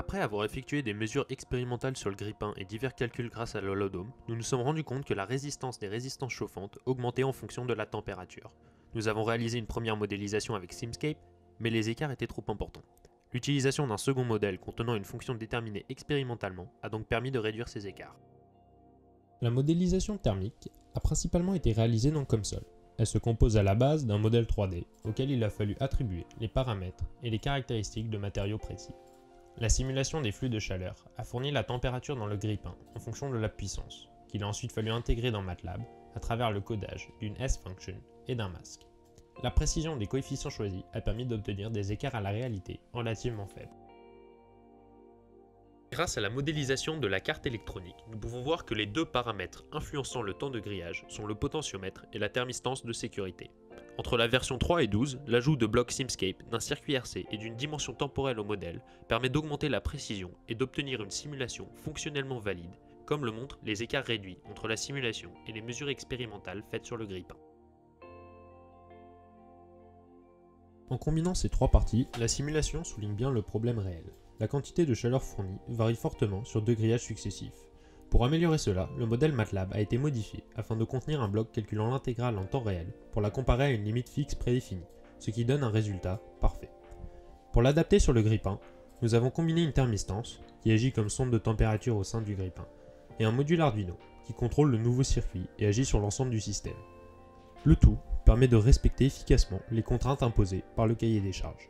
Après avoir effectué des mesures expérimentales sur le grille-pain et divers calculs grâce à l'holodome, nous nous sommes rendus compte que la résistance des résistances chauffantes augmentait en fonction de la température. Nous avons réalisé une première modélisation avec Simscape, mais les écarts étaient trop importants. L'utilisation d'un second modèle contenant une fonction déterminée expérimentalement a donc permis de réduire ces écarts. La modélisation thermique a principalement été réalisée dans COMSOL. Elle se compose à la base d'un modèle 3D auquel il a fallu attribuer les paramètres et les caractéristiques de matériaux précis. La simulation des flux de chaleur a fourni la température dans le grille-pain en fonction de la puissance, qu'il a ensuite fallu intégrer dans MATLAB à travers le codage d'une S-function et d'un masque. La précision des coefficients choisis a permis d'obtenir des écarts à la réalité relativement faibles. Grâce à la modélisation de la carte électronique, nous pouvons voir que les deux paramètres influençant le temps de grillage sont le potentiomètre et la thermistance de sécurité. Entre la version 3 et 12, l'ajout de blocs Simscape, d'un circuit RC et d'une dimension temporelle au modèle permet d'augmenter la précision et d'obtenir une simulation fonctionnellement valide, comme le montrent les écarts réduits entre la simulation et les mesures expérimentales faites sur le grille-pain. En combinant ces trois parties, la simulation souligne bien le problème réel. La quantité de chaleur fournie varie fortement sur deux grillages successifs. Pour améliorer cela, le modèle MATLAB a été modifié afin de contenir un bloc calculant l'intégrale en temps réel pour la comparer à une limite fixe prédéfinie, ce qui donne un résultat parfait. Pour l'adapter sur le grille-pain, nous avons combiné une thermistance, qui agit comme sonde de température au sein du grille-pain, et un module Arduino, qui contrôle le nouveau circuit et agit sur l'ensemble du système. Le tout permet de respecter efficacement les contraintes imposées par le cahier des charges.